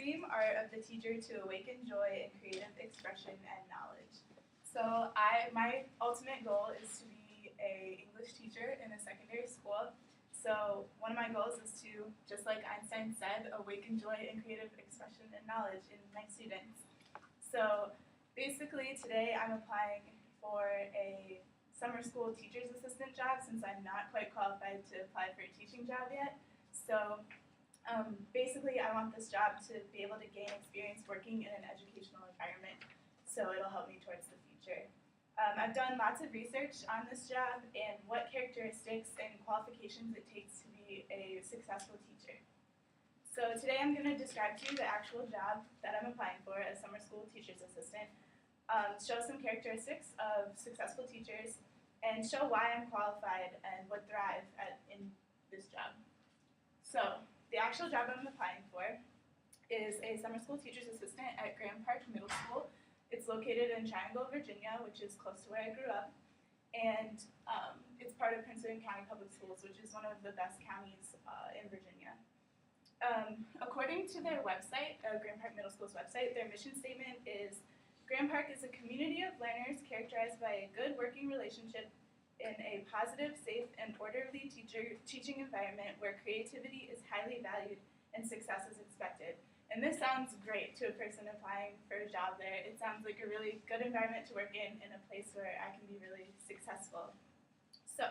supreme art of the teacher to awaken joy in creative expression and knowledge. So my ultimate goal is to be an English teacher in a secondary school. So one of my goals is to, just like Einstein said, awaken joy in creative expression and knowledge in my students. So basically today I'm applying for a summer school teacher's assistant job since I'm not quite qualified to apply for a teaching job yet. So basically I want this job to be able to gain experience working in an educational environment, so it'll help me towards the future. I've done lots of research on this job and what characteristics and qualifications it takes to be a successful teacher. So today I'm going to describe to you the actual job that I'm applying for as summer school teacher's assistant, show some characteristics of successful teachers, and show why I'm qualified and would thrive in this job. So the actual job I'm applying for is a summer school teacher's assistant at Grand Park Middle School. It's located in Triangle, Virginia, which is close to where I grew up, and it's part of Prince William County Public Schools, which is one of the best counties in Virginia. According to their website, Grand Park Middle School's website, their mission statement is, Grand Park is a community of learners characterized by a good working relationship in a positive, safe, and orderly teaching environment where creativity is highly valued and success is expected. And this sounds great to a person applying for a job there. It sounds like a really good environment to work in a place where I can be really successful. So,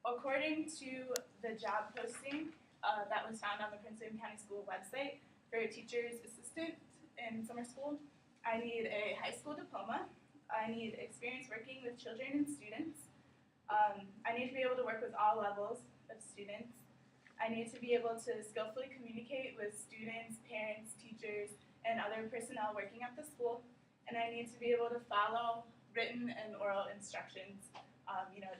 according to the job posting that was found on the Prince William County School website for a teacher's assistant in summer school, I need a high school diploma. I need experience working with children and students. I need to be able to work with all levels of students. I need to be able to skillfully communicate with students, parents, teachers, and other personnel working at the school. And I need to be able to follow written and oral instructions,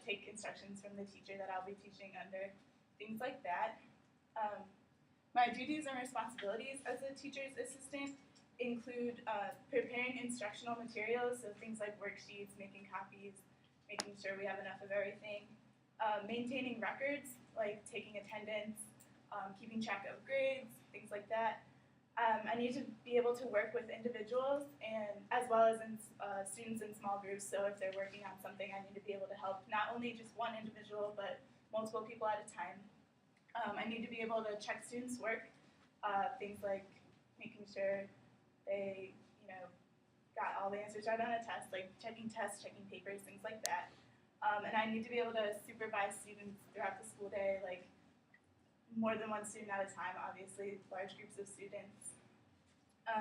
take instructions from the teacher that I'll be teaching under, things like that. My duties and responsibilities as a teacher's assistant include preparing instructional materials, so things like worksheets, making copies, making sure we have enough of everything, maintaining records, like taking attendance, keeping track of grades, things like that. I need to be able to work with individuals and as well as students in small groups, so if they're working on something, I need to be able to help not only just one individual, but multiple people at a time. I need to be able to check students' work, things like making sure they, got all the answers right on a test, like checking tests, checking papers, things like that. And I need to be able to supervise students throughout the school day, like more than one student at a time, obviously, large groups of students.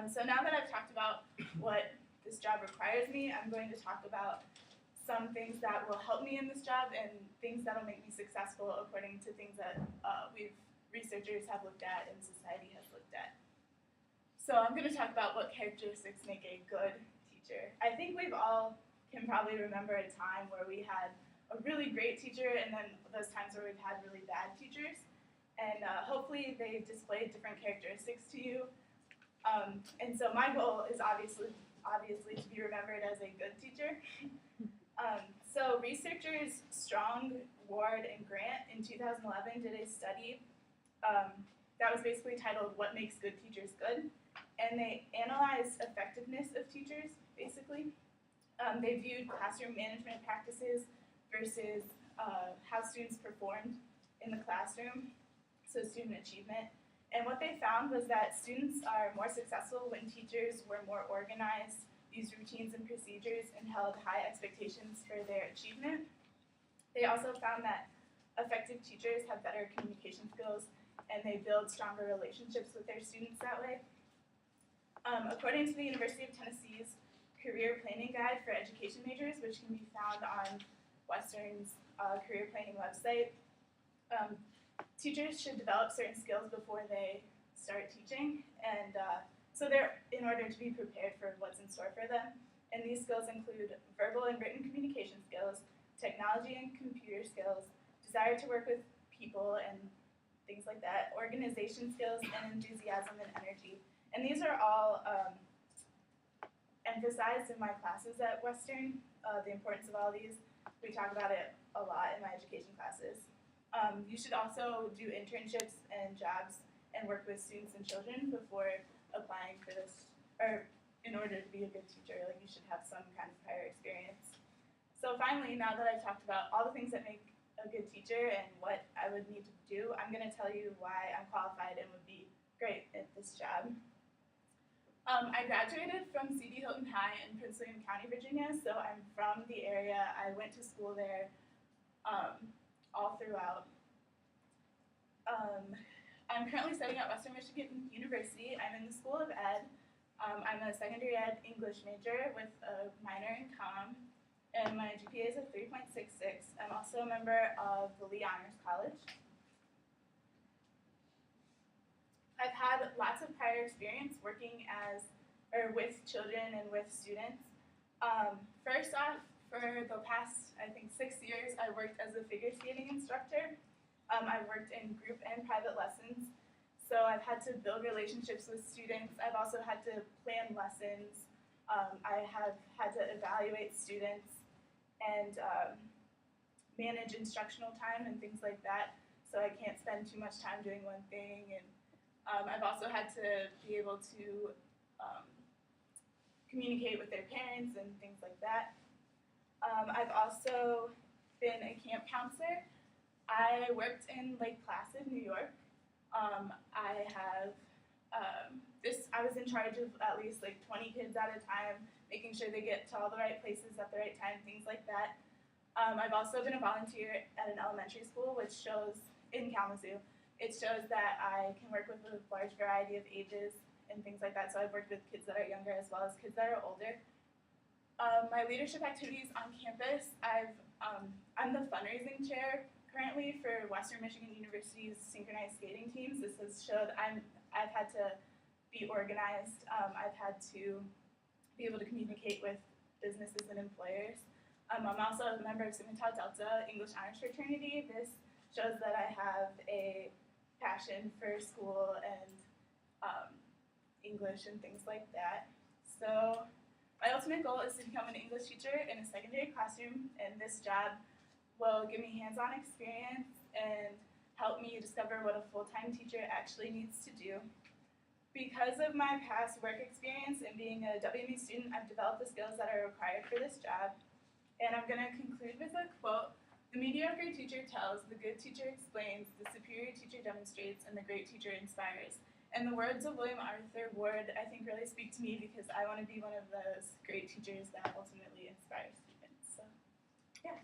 So now that I've talked about what this job requires me, I'm going to talk about some things that will help me in this job and things that will make me successful according to things that researchers have looked at and society has looked at. So I'm going to talk about what characteristics make a good teacher. I think we've all can probably remember a time where we had a really great teacher and then those times where we've had really bad teachers. And hopefully they displayed different characteristics to you. And so my goal is obviously to be remembered as a good teacher. So researchers Strong, Ward, and Grant in 2011 did a study that was basically titled What Makes Good Teachers Good? And they analyzed effectiveness of teachers, basically. They viewed classroom management practices versus how students performed in the classroom, so student achievement. And what they found was that students are more successful when teachers were more organized, used routines and procedures, and held high expectations for their achievement. They also found that effective teachers have better communication skills and they build stronger relationships with their students that way. According to the University of Tennessee's Career Planning Guide for Education Majors, which can be found on Western's career planning website, teachers should develop certain skills before they start teaching, and so they're in order to be prepared for what's in store for them. And these skills include verbal and written communication skills, technology and computer skills, desire to work with people and things like that, organization skills, and enthusiasm and energy. And these are all emphasized in my classes at Western, the importance of all these. We talk about it a lot in my education classes. You should also do internships and jobs and work with students and children before applying for this, or in order to be a good teacher, like you should have some kind of prior experience. So finally, now that I've talked about all the things that make a good teacher and what I would need to do, I'm going to tell you why I'm qualified and would be great at this job. I graduated from C.D. Hilton High in Prince William County, Virginia, so I'm from the area. I went to school there all throughout. I'm currently studying at Western Michigan University. I'm in the School of Ed. I'm a secondary ed English major with a minor in comm, and my GPA is a 3.66. I'm also a member of the Lee Honors College. I've had lots of prior experience working with children and with students. First off, for the past, I think, 6 years, I worked as a figure skating instructor. I've worked in group and private lessons, so I've had to build relationships with students. I've also had to plan lessons. I have had to evaluate students and manage instructional time and things like that, so I can't spend too much time doing one thing. And I've also had to be able to communicate with their parents and things like that. I've also been a camp counselor. I worked in Lake Placid, New York. I was in charge of at least like 20 kids at a time, making sure they get to all the right places at the right time, things like that. I've also been a volunteer at an elementary school, which shows in Kalamazoo. It shows that I can work with a large variety of ages and things like that. So I've worked with kids that are younger as well as kids that are older. My leadership activities on campus, I'm the fundraising chair currently for Western Michigan University's synchronized skating teams. This has showed I've had to be organized. I've had to be able to communicate with businesses and employers. I'm also a member of Sigma Tau Delta English Honors Fraternity. This shows that I have a passion for school and English and things like that. So my ultimate goal is to become an English teacher in a secondary classroom, and this job will give me hands-on experience and help me discover what a full-time teacher actually needs to do. Because of my past work experience and being a WME student, I've developed the skills that are required for this job. And I'm going to conclude with a quote. The mediocre teacher tells, the good teacher explains, the superior teacher demonstrates, and the great teacher inspires. And the words of William Arthur Ward, I think, really speak to me because I want to be one of those great teachers that ultimately inspires students. So, yeah.